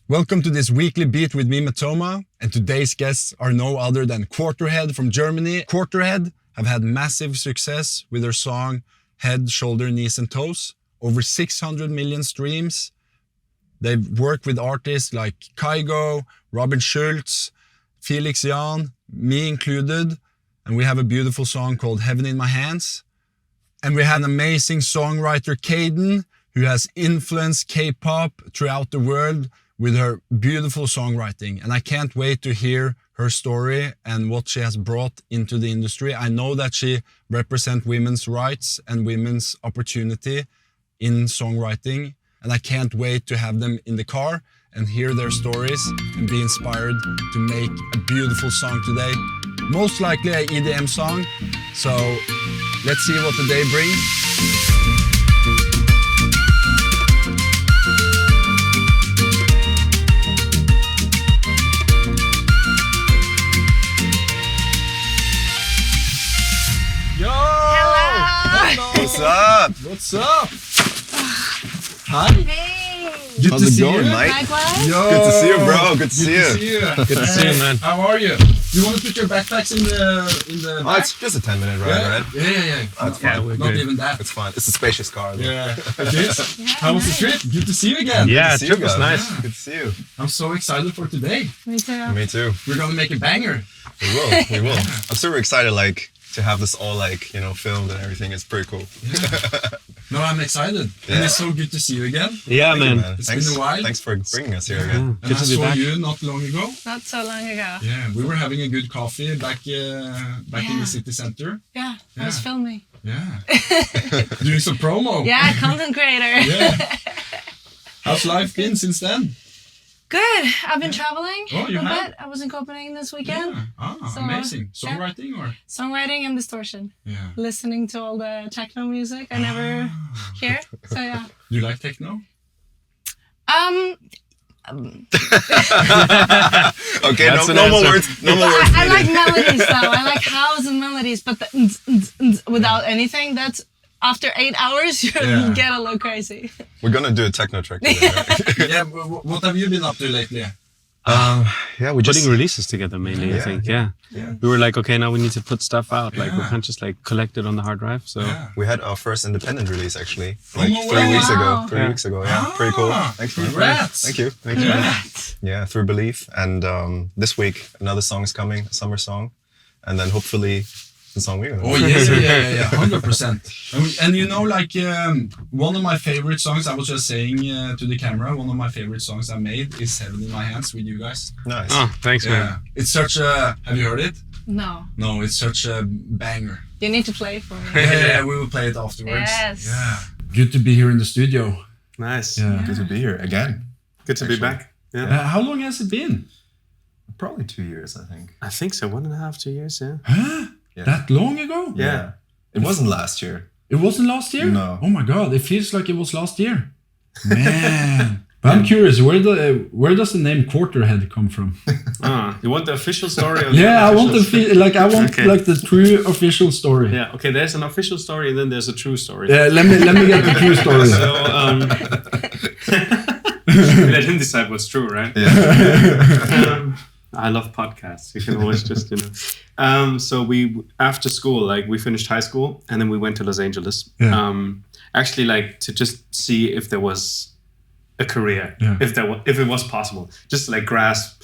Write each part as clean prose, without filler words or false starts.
Welcome to this weekly beat with me, Matoma, and today's guests are no other than Quarterhead from Germany. Quarterhead have had massive success with their song Head, Shoulder, Knees and Toes, over 600 million streams. They've worked with artists like Kygo, Robin Schulz, Felix Jan, me included, and we have a beautiful song called Heaven in My Hands. And we have an amazing songwriter, Caden, who has influenced K-pop throughout the world with her beautiful songwriting. And I can't wait to hear her story and what she has brought into the industry. I know that she represents women's rights and women's opportunity in songwriting. And I can't wait to have them in the car and hear their stories and be inspired to make a beautiful song today. Most likely an EDM song. So let's see what the day brings. What's up? What's up? Hi. Hey. Good How's to it see going, you. Mike? Likewise. Yo. Good to see you, bro. Good to see you. Good to see you, man. How are you? You want to put your backpacks in the Oh, back? it's just a 10-minute ride, right? Yeah. Oh, it's Not- fine. we're Not good. even that. It's fine. It's a spacious car. Though. Yeah. How was the trip? Good to see you again. Yeah, Good to see trip you was guys. nice. Good to see you. I'm so excited for today. Me too. Me too. We're gonna make a banger. We will. We will. I'm super excited, to have this all, filmed and everything. It's pretty cool. No, I'm excited. And Yeah. it's so good to see you again. Yeah, Thank you, man. It's Thanks, been a while. Thanks for bringing us here again. And Good I to be saw back. you not long ago. Not so long ago. Yeah, we were having a good coffee back in the city center. Yeah, I was Yeah. filming. Yeah. Doing some promo. Yeah, content creator. Yeah. How's life been since then? Good. I've been traveling Oh, you a have? bit. I was in Copenhagen this weekend. Yeah. So, Amazing. yeah. Songwriting or? Songwriting and distortion. Yeah. Listening to all the techno music I never hear. So yeah. Do you like techno? Okay, That's no an more answer. words. No more words. I like needed. melodies though. I like house and melodies, but the without anything, that's after 8 hours you Yeah. get a little crazy. We're gonna do a techno track today, right? Yeah, what have you been up to lately? Yeah, we just... Putting releases together mainly, I Yeah. think. Yeah. Yeah. We were like, okay, now we need to put stuff out. Like, we Yeah. can't just collect it on the hard drive. So Yeah. We had our first independent release actually, Oh, no 3 way. weeks ago. Wow. 3 Yeah. weeks ago, yeah, pretty cool. Thanks, man. Congrats. Thank you. Thank you. Yeah. Yeah, through Belief, and this week another song is coming, a summer song, and then hopefully the song we're gonna. Oh yeah, 100%. And you know, one of my favorite songs. I was just saying to the camera, one of my favorite songs I made is "Heaven in My Hands" with you guys. Nice. oh, thanks, Yeah, man. it's such a. Have you heard it? No. No, it's such a banger. You need to play for me. Yeah, we will play it afterwards. Yes. Yeah. Good to be here in the studio. Nice. Yeah. Good to be here again. Good to Actually. be back. Yeah. How long has it been? Probably 2 years, I think. I think so. 1.5, 2 years, yeah. Huh? Yeah. That long ago? Yeah. It wasn't last year. It wasn't last year? No. Oh my god, it feels like it was last year. Man. But I'm curious, where does the name Quarterhead come from? You want the official story? Or Yeah, I want Okay. the true official story. Yeah, okay, there's an official story and then there's a true story. Let me get the true story. So, we let him decide what's true, right? Yeah. I love podcasts. You can always just, so we, after school, we finished high school and then we went to Los Angeles. Yeah. Actually, to just see if there was a career, Yeah. if it was possible, just to grasp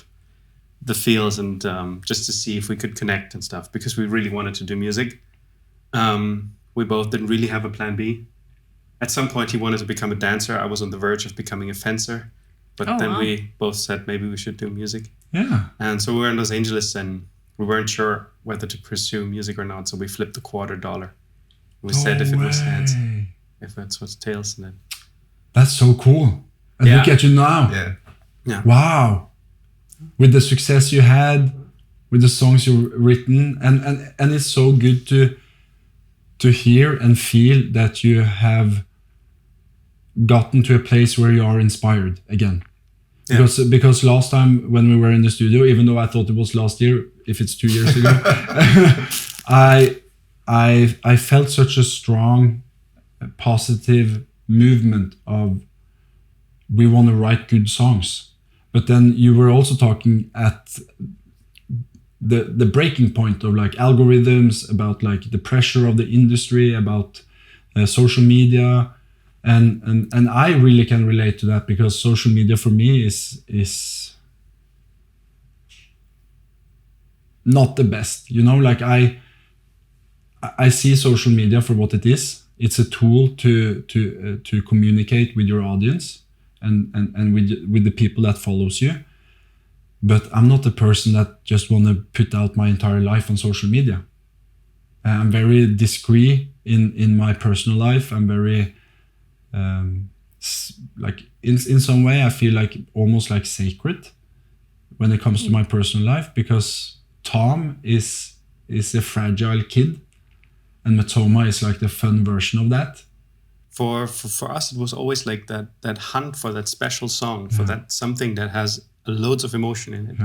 the feels and just to see if we could connect and stuff, because we really wanted to do music. We both didn't really have a plan B. At some point, he wanted to become a dancer. I was on the verge of becoming a fencer. But Oh, then wow. we both said maybe we should do music. Yeah. And so we were in Los Angeles and we weren't sure whether to pursue music or not. So we flipped the $quarter. We said if it was heads, way. if it was tails, and then That's so cool. And Yeah. look at you now. Yeah. Wow. With the success you had, with the songs you've written, and it's so good to hear and feel that you have gotten to a place where you are inspired again. Yeah. Because last time when we were in the studio, even though I thought it was last year, if it's 2 years ago, I felt such a strong, positive movement of we want to write good songs. But then you were also talking at the breaking point of like algorithms, about like the pressure of the industry, about social media, and I really can relate to that, because social media for me is not the best. You know, like I see social media for what it is. It's a tool to communicate with your audience and with the people that follows you. But I'm not a person that just want to put out my entire life on social media. I'm very discreet in my personal life. I'm very like in some way I feel like almost like sacred when it comes to my personal life, because Tom is a fragile kid, and Matoma is like the fun version of that. For us, it was always like that hunt for that special song, for that something that has loads of emotion in it,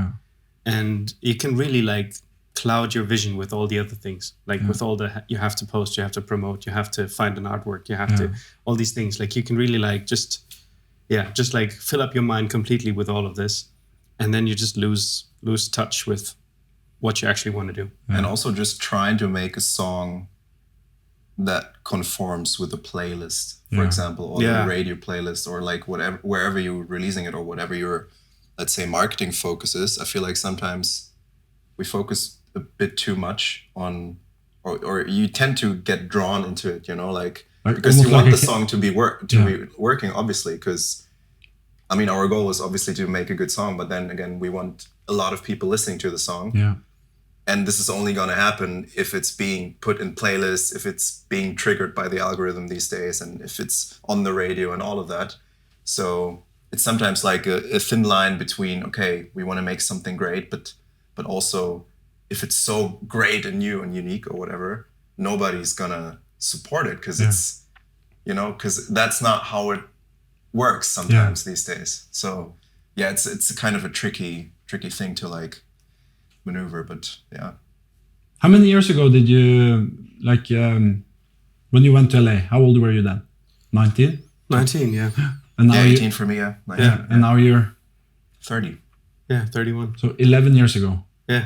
and it can really like cloud your vision with all the other things, like with all the you have to post, you have to promote, you have to find an artwork, you have to all these things. Like you can really like just like fill up your mind completely with all of this, and then you just lose touch with what you actually want to do. And also just trying to make a song that conforms with a playlist, for example, or the radio playlist, or like whatever, wherever you're releasing it, or whatever your, let's say, marketing focus is. I feel like sometimes we focus a bit too much on, or you tend to get drawn into it, you know, like because you want the song to be working, obviously, because I mean, our goal is obviously to make a good song, but then again, we want a lot of people listening to the song. Yeah. And this is only going to happen if it's being put in playlists, if it's being triggered by the algorithm these days, and if it's on the radio and all of that. So it's sometimes like a thin line between, okay, we want to make something great, but also if it's so great and new and unique or whatever, nobody's going to support it, because it's, you know, because that's not how it works sometimes these days. So yeah, it's a kind of a tricky thing to like maneuver, but yeah. How many years ago did you, like, when you went to LA, how old were you then? 19? 19, yeah. And now 18 for me, yeah. 19, yeah. And now you're 30. Yeah, 31. So 11 years ago. Yeah.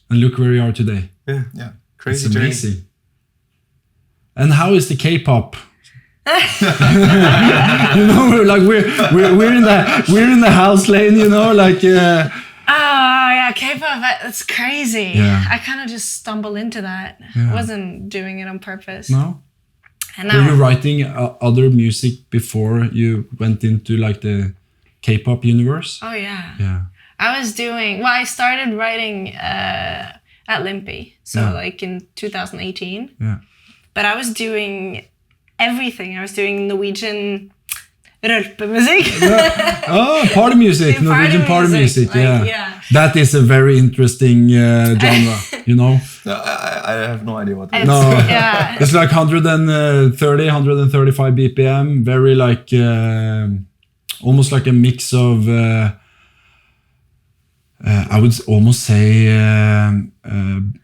And look where you are today. Yeah. Yeah. Crazy. It's amazing. Journey. And how is the K-pop? You know, like we're in the house lane, you know, like Oh yeah, K-pop, that's crazy. Yeah. I kind of just stumbled into that. Yeah. I wasn't doing it on purpose. No? And were you writing other music before you went into like the K-pop universe? Oh yeah. Yeah. I started writing at Limpy, so like in 2018. Yeah. But I was doing everything. I was doing Norwegian rølpemusikk. Oh, party music, Norwegian party music. Like, yeah. That is a very interesting genre, you know? No, I have no idea what that is. No, yeah. It's like 130, 135 BPM, very like, almost like a mix of, I would almost say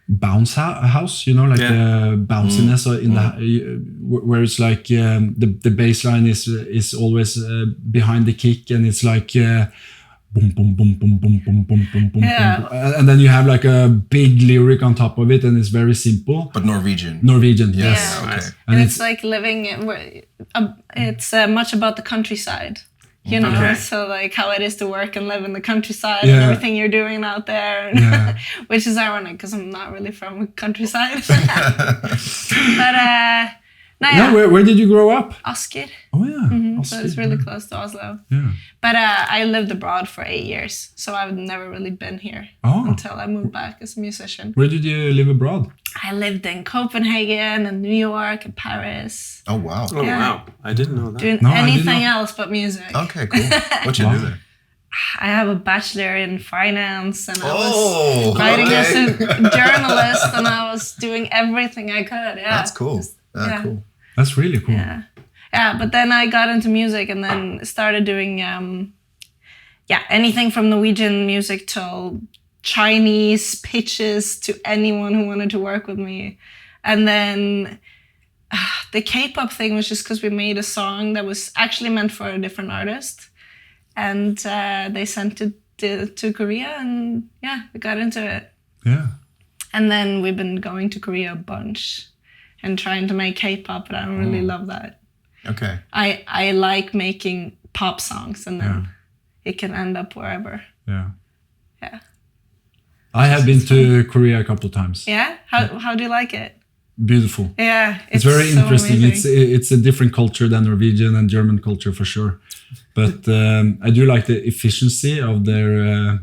bounce house, you know, like the bounciness in the where it's like the bass line is always behind the kick, and it's like boom boom boom boom boom boom boom boom boom, and then you have like a big lyric on top of it, and it's very simple. But Norwegian. Yes. Yeah, okay. And it's like living. It's much about the countryside. You know, so like how it is to work and live in the countryside and everything you're doing out there, which is ironic because I'm not really from countryside. But where did you grow up? Asker. Oh yeah, Mm-hmm. So it's really close to Oslo. Yeah. But I lived abroad for 8 years, so I've never really been here until I moved back as a musician. Where did you live abroad? I lived in Copenhagen and New York and Paris. Oh wow. Oh wow. I didn't know that. Doing anything else but music. Okay, cool. What'd you do there? I have a bachelor in finance, and I was writing as a journalist, and I was doing everything I could. Yeah, that's cool. Cool. That's really cool. Yeah. But then I got into music, and then started doing anything from Norwegian music till Chinese pitches to anyone who wanted to work with me. And then the K-pop thing was just because we made a song that was actually meant for a different artist. And they sent it to Korea, and yeah, we got into it. Yeah. And then we've been going to Korea a bunch and trying to make K-pop, but I don't really love that. Okay. I like making pop songs, and then it can end up wherever. Yeah. Yeah. I have been to Korea a couple of times. Yeah? How do you like it? Beautiful. Yeah. It's very so interesting. amazing. It's a different culture than Norwegian and German culture for sure. But I do like the efficiency of their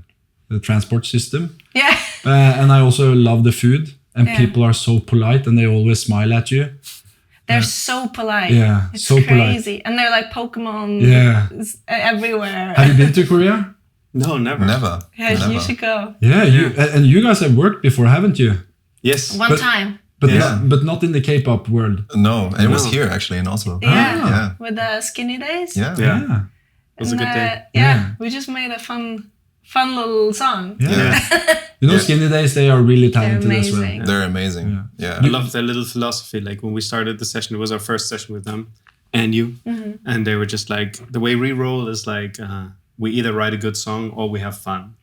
the transport system. Yeah. And I also love the food. And people are so polite and they always smile at you. They're so polite. Yeah, it's so crazy. polite. And they're like Pokemon everywhere. Have you been to Korea? No, never. Never. Yeah, Never. you should go. Yeah, and you guys have worked before, haven't you? Yes. One time. But Yeah. but not in the K-pop world. No, it was No. here actually in Oslo. Yeah. Yeah. With the Skinny Days. Yeah. Yeah. It was a good day. Yeah. We just made a fun little song. Yeah. You know, Yeah. Skinny Days, they are really talented as well. amazing. They're amazing. Yeah. I love their little philosophy. Like when we started the session, it was our first session with them and you. And they were just like, the way we roll is like, we either write a good song or we have fun.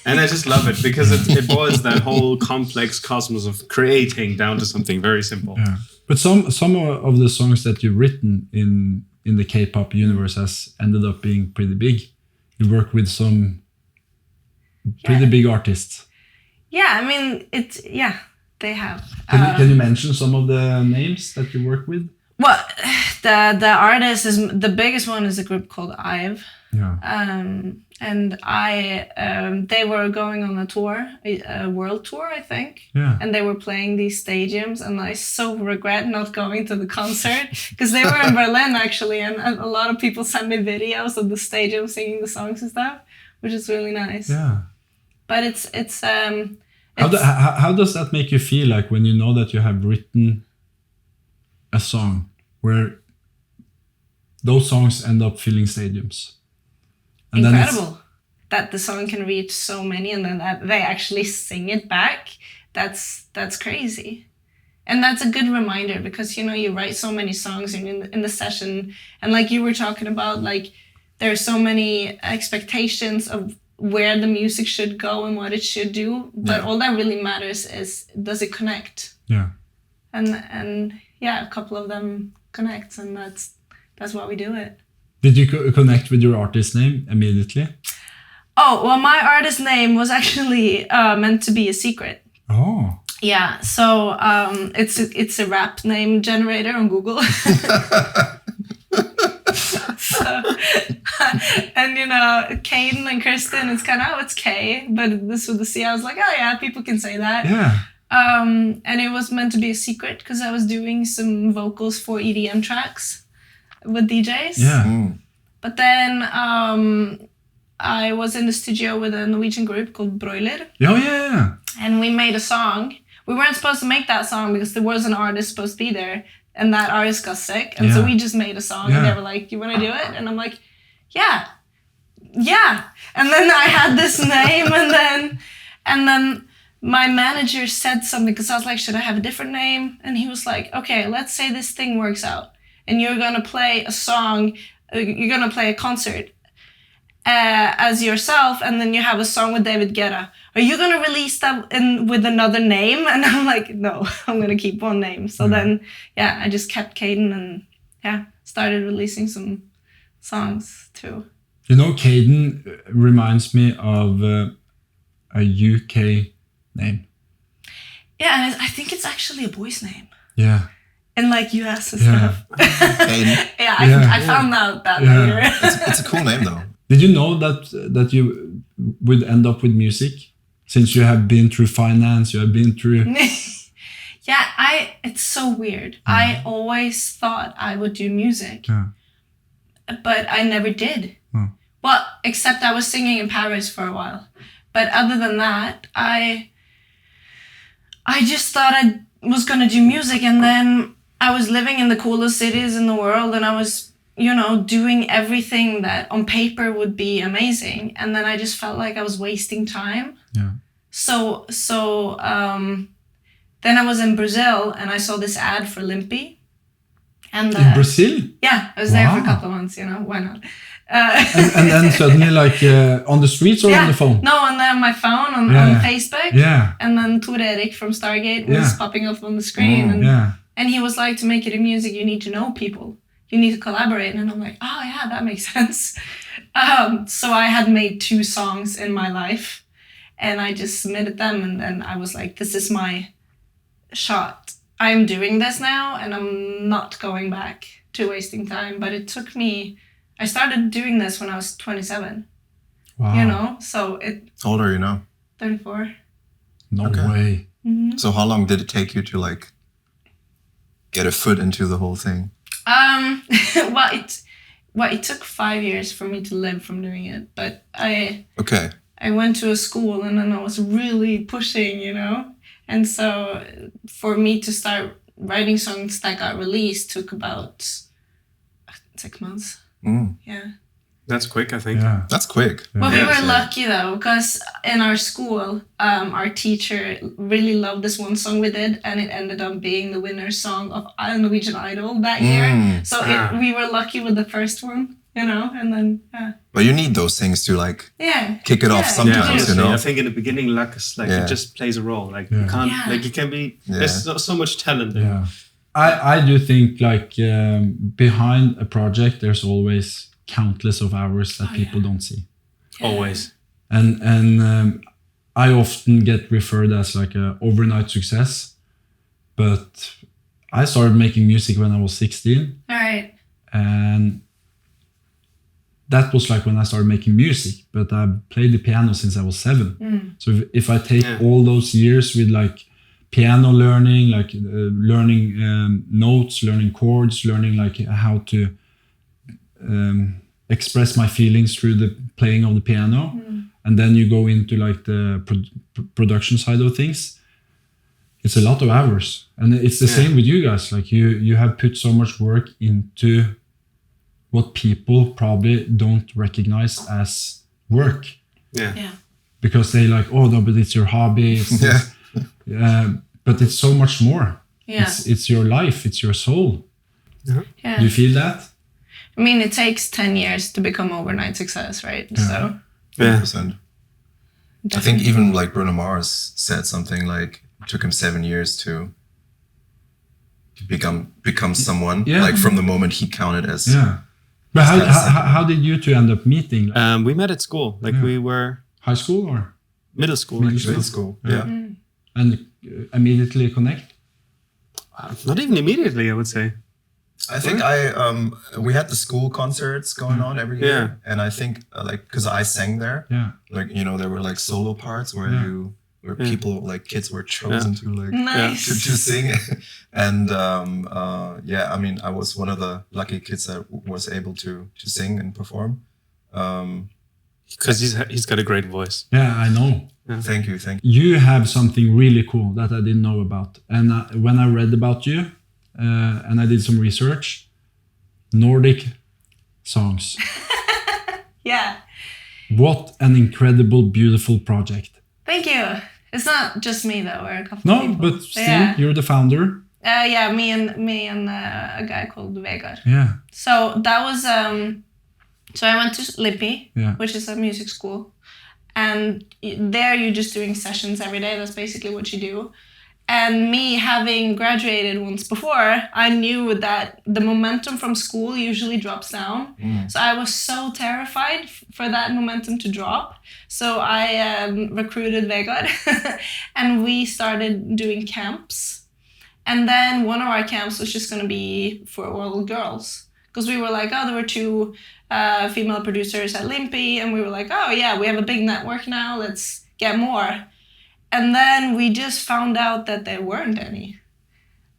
And I just love it because it boils that whole complex cosmos of creating down to something very simple. Yeah. But some of the songs that you've written in the K-pop universe has ended up being pretty big. You work with some pretty big artists. Yeah, I mean, they have. Can you mention some of the names that you work with? Well, the artist is the biggest one is a group called IVE. Yeah. And they were going on a tour, a world tour, I think. Yeah. And they were playing these stadiums, and I so regret not going to the concert because they were in Berlin actually, and a lot of people sent me videos of the stadium singing the songs and stuff, which is really nice. Yeah. But it's How does that make you feel, like when you know that you have written a song where those songs end up filling stadiums? And incredible that the song can reach so many, and then that they actually sing it back. That's crazy. And that's a good reminder because, you write so many songs in the session, and like you were talking about, like there are so many expectations of where the music should go and what it should do, but all that really matters is, does it connect? Yeah. And yeah, a couple of them connect, and that's why we do it. Did you connect with your artist name immediately? Oh, well, my artist name was actually meant to be a secret. Oh. Yeah, so it's a rap name generator on Google. And Caden and Kristen, it's kind of, it's K, but this with the C, I was like, oh yeah, people can say that. Yeah. And it was meant to be a secret because I was doing some vocals for EDM tracks with DJs. Yeah. But then I was in the studio with a Norwegian group called Broiler. Oh, yeah. And we made a song. We weren't supposed to make that song because there was an artist supposed to be there, and that artist got sick. And so we just made a song, and they were like, you want to do it? And I'm like, yeah. And then I had this name, and then my manager said something because I was like, should I have a different name? And he was like, okay, let's say this thing works out and you're going to play a song, you're going to play a concert as yourself, and then you have a song with David Guetta. Are you going to release that with another name? And I'm like, no, I'm going to keep one name. So then, I just kept Caden and started releasing some songs too. Caden reminds me of a UK name. Yeah, and I think it's actually a boy's name. Yeah. In like US and stuff. I found out that later. It's a cool name though. Did you know that you would end up with music? Since you have been through finance, you have been through... It's so weird. I always thought I would do music. Yeah. But I never did. Well, except I was singing in Paris for a while. But other than that, I just thought I was going to do music, and then I was living in the coolest cities in the world, and I was, doing everything that on paper would be amazing. And then I just felt like I was wasting time. Yeah. So then I was in Brazil, and I saw this ad for Limpy. And in Brazil? Yeah, I was there for a couple of months, why not? And then suddenly, like on the streets or on the phone? No, on my phone, on Facebook. Yeah. And then Tor Erik from Stargate was popping up on the screen. And he was like, to make it in music, you need to know people. You need to collaborate. And I'm like, oh yeah, that makes sense. So I had made 2 songs in my life. And I just submitted them. And then I was like, this is my shot. I'm doing this now. And I'm not going back to wasting time. But it took me... I started doing this when I was 27. Wow. You know, so it... How old are you now? 34. No way. Mm-hmm. So how long did it take you to like get a foot into the whole thing? Well, it took 5 years for me to live from doing it. But I went to a school and then I was really pushing, you know? And so for me to start writing songs that got released took about 6 months. Yeah. That's quick, I think. Yeah. That's quick. Well, we were lucky though, because in our school, our teacher really loved this one song we did, and it ended up being the winner song of Norwegian Idol that year. So we were lucky with the first one, you know, and then But you need those things to like kick it off sometimes, you know. I think in the beginning, luck is like it just plays a role. Like you can't, like you can be. There's so much talent there. Yeah. I do think like behind a project, there's always countless of hours that people don't see. Always. And I often get referred as like a overnight success, but I started making music when I was 16. All right. And that was like when I started making music, but I played the piano since I was 7. So if I take all those years with like piano learning, like learning notes, learning chords, learning like how to express my feelings through the playing of the piano, and then you go into like the production side of things, it's a lot of hours. And it's the same with you guys, like you have put so much work into what people probably don't recognize as work, because they like, oh no, but it's your hobby, but it's so much more. It's your life, it's your soul. Do you feel that? I mean, it takes 10 years to become overnight success, right? So 100%. I think even like Bruno Mars said something like it took him 7 years to become someone. Like from the moment he counted as. Yeah. But how did you two end up meeting? We met at school. Like we were high school or middle school. Middle school. Yeah. And immediately connect? Not even immediately, I would say. I think we had the school concerts going on every year, and I think like because I sang there, like you know there were like solo parts where people like kids were chosen to like to sing, and I mean I was one of the lucky kids that was able to sing and perform, because he's got a great voice. Yeah, I know. Yeah. Thank you. You have something really cool that I didn't know about, and when I read about you. And I did some research. Nordic songs. What an incredible, beautiful project. Thank you. It's not just me though, we're a couple of people. But still, you're the founder. Me and a guy called Vegard. Yeah. So that was so I went to Lippi, which is a music school, and there you're just doing sessions every day. That's basically what you do. And me having graduated once before, I knew that the momentum from school usually drops down. So I was so terrified for that momentum to drop. So I recruited Vegard and we started doing camps. And then one of our camps was just going to be for all girls. Because we were like, oh, there were 2 female producers at Lippi. And we were like, oh yeah, we have a big network now. Let's get more. And then we just found out that there weren't any.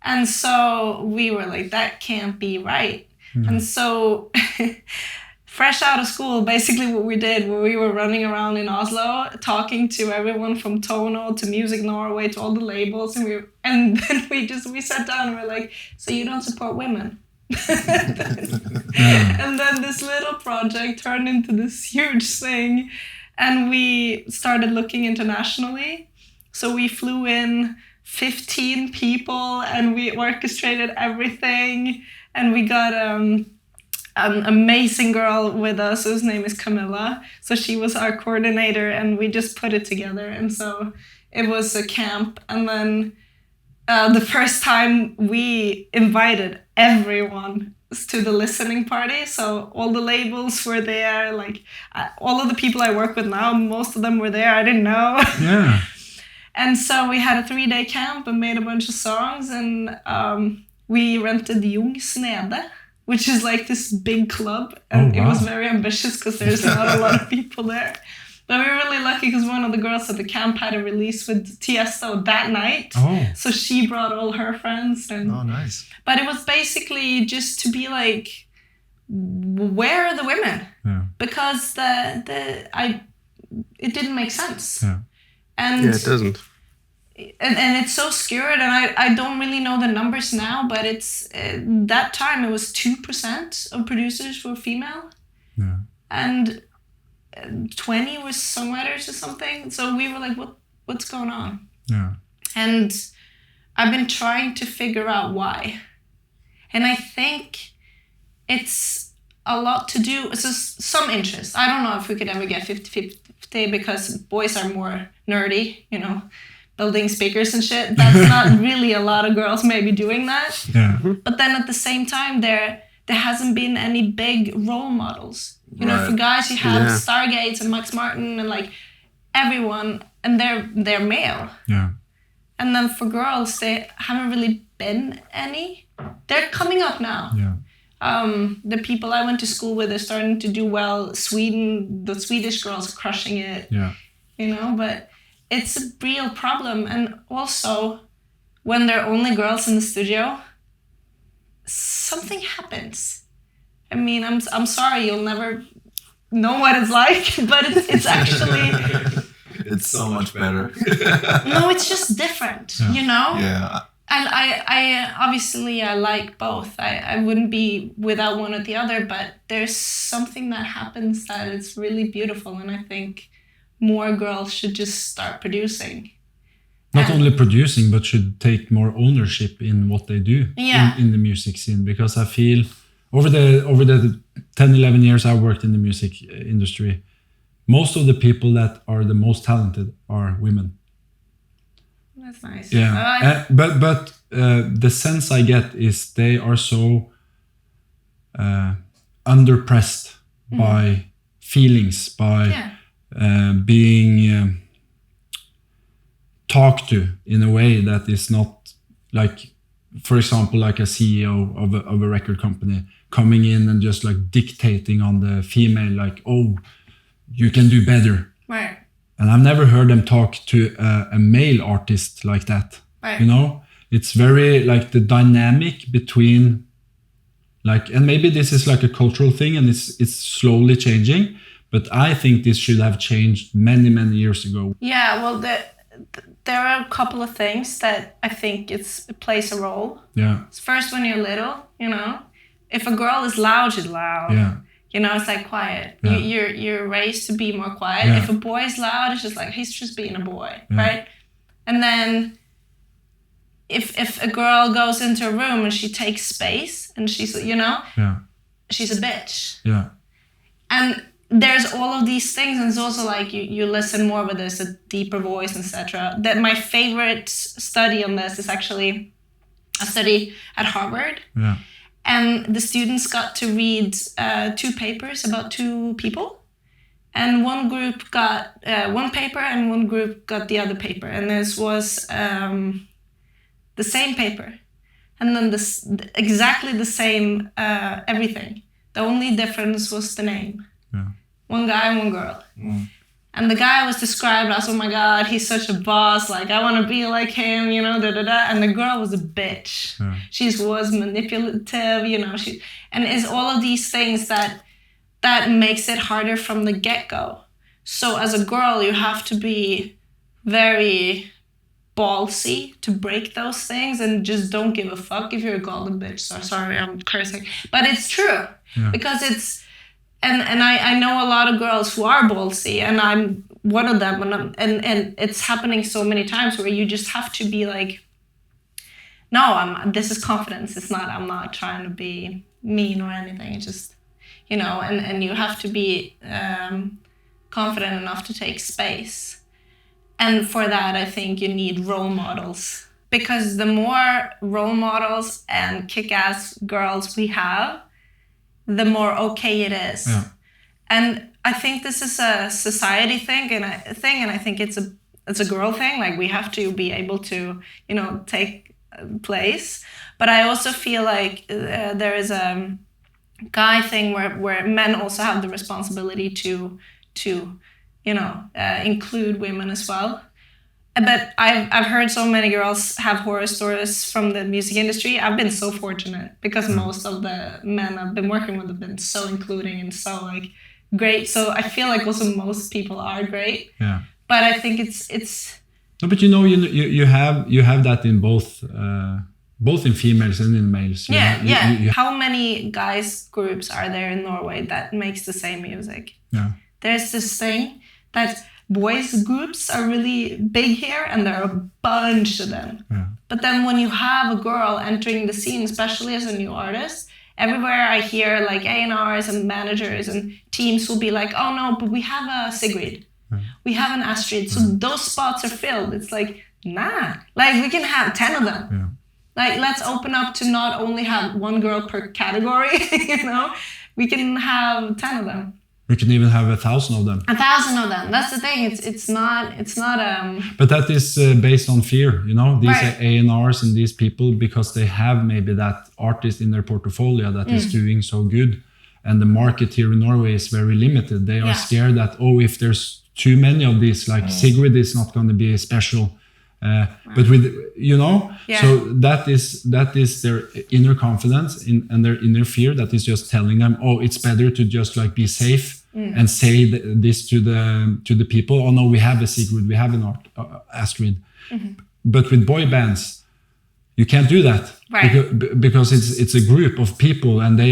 And so we were like, that can't be right. And so fresh out of school, basically what we did, we were running around in Oslo, talking to everyone from Tono to Music Norway to all the labels. And then we sat down and we're like, so you don't support women? And then this little project turned into this huge thing. And we started looking internationally. So we flew in 15 people and we orchestrated everything. And we got an amazing girl with us whose name is Camilla. So she was our coordinator, and we just put it together. And so it was a camp. And then the first time we invited everyone to the listening party. So all the labels were there. Like all of the people I work with now, most of them were there. I didn't know. Yeah. And so we had a 3-day camp and made a bunch of songs. And we rented Jung Snede, which is like this big club. And It was very ambitious because there's not a lot of people there. But we were really lucky because one of the girls at the camp had a release with Tiesto that night. Oh. So she brought all her friends. And, nice. But it was basically just to be like, where are the women? Yeah. Because it didn't make sense. Yeah. And Yeah, it doesn't. And it's so skewed, and I don't really know the numbers now, but it's that time it was 2% of producers were female, Yeah. and 20 were songwriters or something. So we were like, what's going on? Yeah. And I've been trying to figure out why, and I think it's a lot to do. So some interest. I don't know if we could ever get 50-50 because boys are more nerdy, you know, building speakers and shit. That's not really a lot of girls maybe doing that. Yeah. But then at the same time, there hasn't been any big role models. You know, Right. for guys, you have Yeah. Stargates and Max Martin and like everyone, and they're male. Yeah. And then for girls, they haven't really been any. They're coming up now. Yeah. The people I went to school with are starting to do well. Sweden, the Swedish girls are crushing it. Yeah. You know, but it's a real problem. And also, when there are only girls in the studio, something happens. I mean, I'm sorry, you'll never know what it's like, but it's actually... It's so much better. No, it's just different, you know? Yeah. And I obviously I like both. I wouldn't be without one or the other, but there's something that happens that is really beautiful, and I think more girls should just start producing. Not And- only producing, but should take more ownership in what they do in the music scene. Because I feel over the 10, 11 years I worked in the music industry, most of the people that are the most talented are women. That's nice. Yeah, but the sense I get is they are so underpressed by feelings, by being talked to in a way that is not like, for example, like a CEO of a record company coming in and just like dictating on the female, like, oh, you can do better. Right. And I've never heard them talk to a male artist like that. Right. You know, it's very like the dynamic between like, and maybe this is like a cultural thing and it's slowly changing, but I think this should have changed many, many years ago. Yeah, well, there are a couple of things that I think it plays a role. Yeah. First, when you're little, you know, if a girl is loud, she's loud. Yeah. You know, it's like quiet. Yeah. You're raised to be more quiet. Yeah. If a boy is loud, it's just like he's just being a boy, Yeah. right? And then if a girl goes into a room and she takes space and she's, you know, Yeah. she's a bitch. Yeah. And there's all of these things, and it's also like you listen more, but there's a deeper voice, etc. That my favorite study on this is actually a study at Harvard. Yeah. And the students got to read 2 papers about 2 people. And one group got one paper and one group got the other paper. And this was the same paper. And then exactly the same everything. The only difference was the name. Yeah. One guy and one girl. And the guy was described as, oh my God, he's such a boss. Like, I want to be like him, you know, And the girl was a bitch. Yeah. She was manipulative, you know. And it's all of these things that makes it harder from the get-go. So as a girl, you have to be very ballsy to break those things and just don't give a fuck if you're a golden bitch. So sorry, I'm cursing. But it's true. Yeah. Because it's... And I know a lot of girls who are ballsy, and I'm one of them, and it's happening so many times where you just have to be like, no, this is confidence. I'm not trying to be mean or anything. It's just you know, and you have to be confident enough to take space. And for that, I think you need role models. Because the more role models and kick-ass girls we have, the more okay it is. Yeah. And I think this is a society thing, and I think it's a girl thing. Like, we have to be able to, you know, take place. But I also feel like there is a guy thing where men also have the responsibility to you know, include women as well. But I've heard so many girls have horror stories from the music industry. I've been so fortunate because most of the men I've been working with have been so including and so like great. So I feel like also most people are great. Yeah. But I think it's. No, but you know, you have that in both in females and in males. Yeah. How many guys groups are there in Norway that makes the same music? Yeah. There's this thing that boys groups are really big here, and there are a bunch of them. Yeah. But then when you have a girl entering the scene, especially as a new artist, everywhere I hear like A&Rs and managers and teams will be like, oh no, but we have a Sigrid. We have an Astrid. So those spots are filled. It's like, nah. Like, we can have 10 of them. Yeah. Like, let's open up to not only have one girl per category, you know? We can have 10 of them. We can even have 1,000 of them. 1,000 of them. That's the thing. It's not. But that is based on fear, you know. These Right. A&Rs and these people, because they have maybe that artist in their portfolio that is doing so good, and the market here in Norway is very limited. They are scared that if there's too many of these, like Sigrid is not going to be special. But with, you know, so that is their inner confidence and their inner fear that is just telling them, it's better to just like be safe and say this to the people. Oh no, we have a Sigrid, we have an Astrid. But with boy bands, you can't do that, right? Because it's a group of people, and they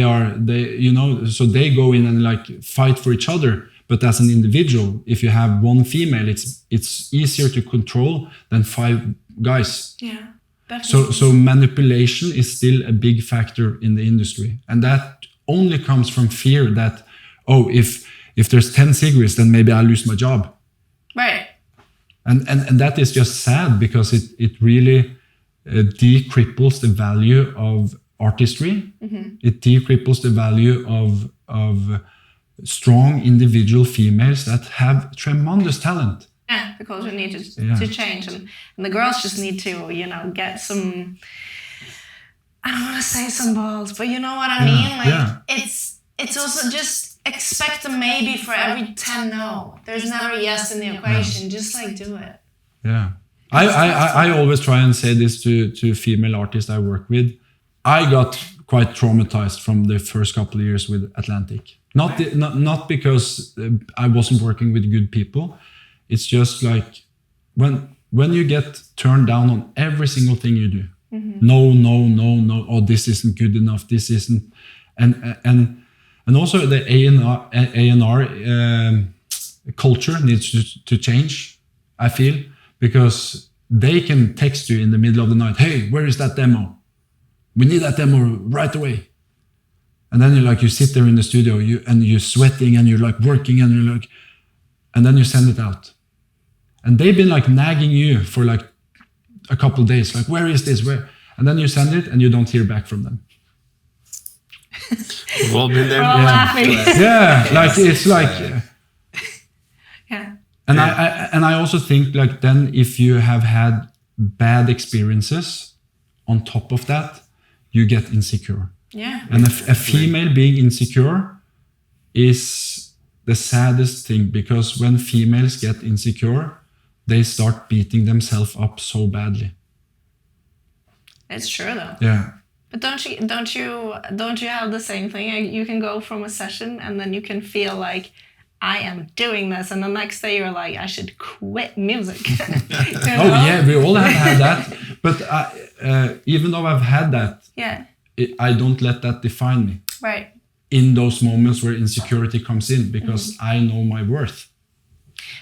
you know, so they go in and like fight for each other. But as an individual, if you have one female, it's easier to control than 5 guys. Yeah, definitely. So manipulation is still a big factor in the industry, and that only comes from fear that if there's 10 Sigrids, then maybe I lose my job. Right. And that is just sad, because it really decripples the value of artistry. It decripples the value of strong individual females that have tremendous talent. Yeah, the culture needs to change, and the girls just need to, you know, get some. I don't want to say some balls, but you know what I mean. Like, it's also just expect a maybe for every 10 no. There's never a yes in the equation. Just like do it. Yeah, I always try and say this to female artists I work with. I got quite traumatized from the first couple of years with Atlantic. Not because I wasn't working with good people. It's just like when you get turned down on every single thing you do. No. Oh, this isn't good enough. This isn't, and also the A&R culture needs to change. I feel, because they can text you in the middle of the night. Hey, where is that demo? We need that demo right away. And then you sit there in the studio, you're sweating and you're like working and you're like, and then you send it out. And they've been like nagging you for like a couple of days, like, where is this? Where? And then you send it and you don't hear back from them. We've all been there. We're all laughing. Yeah, like it's like. Yeah. And I also think like then if you have had bad experiences on top of that, you get insecure. Yeah. And a female being insecure is the saddest thing, because when females get insecure, they start beating themselves up so badly. It's true though. Yeah. But don't you have the same thing? You can go from a session and then you can feel like, I am doing this, and the next day you're like, I should quit music. You know? Oh yeah, we all have had that. But even though I've had that, I don't let that define me. Right. In those moments where insecurity comes in, because I know my worth.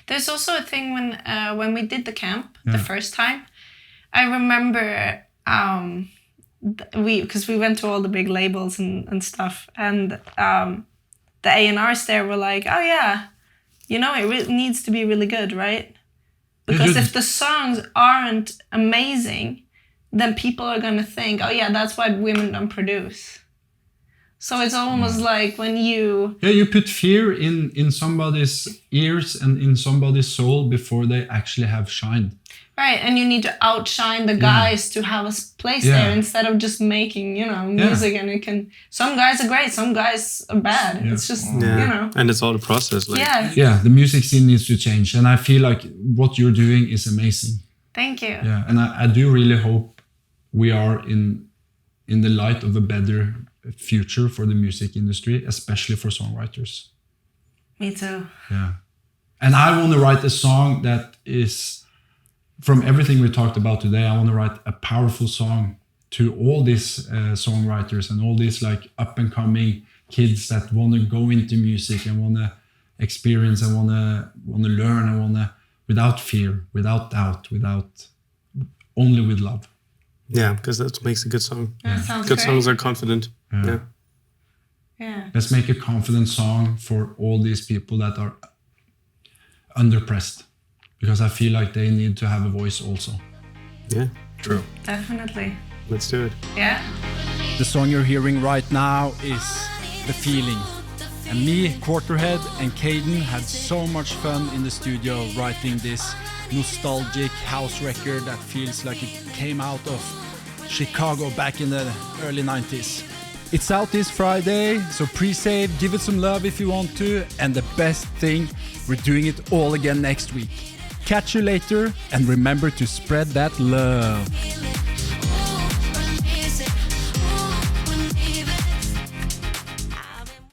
There's also a thing when we did the camp the first time. I remember because we went to all the big labels and stuff, and the A&Rs there were like, oh yeah, you know, it needs to be really good, right? Because if the songs aren't amazing, then people are going to think, oh yeah, that's why women don't produce. So it's almost like when you... Yeah, you put fear in somebody's ears and in somebody's soul before they actually have shined. Right, and you need to outshine the guys to have a place there instead of just making, you know, music. And it can... Some guys are great, some guys are bad. It's just, you know... And it's all a process. Like. Yeah, the music scene needs to change. And I feel like what you're doing is amazing. Thank you. Yeah, and I do really hope we are in the light of a better future for the music industry, especially for songwriters. Me too. Yeah. And I want to write a song that is, from everything we talked about today, I want to write a powerful song to all these songwriters and all these like up and coming kids that want to go into music and want to experience and want to learn and want to, without fear, without doubt, only with love. Yeah, because that's what makes a good song. That sounds good great. songs are confident. Yeah. Let's make a confident song for all these people that are underpressed, because I feel like they need to have a voice also. Yeah, True. Definitely. let's do it. Yeah. The song you're hearing right now is The Feeling. And me, Quarterhead, and Caden had so much fun in the studio writing this nostalgic house record that feels like it came out of Chicago back in the early 90s. It's out this Friday, so pre-save, give it some love if you want to, and the best thing, we're doing it all again next week. Catch you later, and remember to spread that love.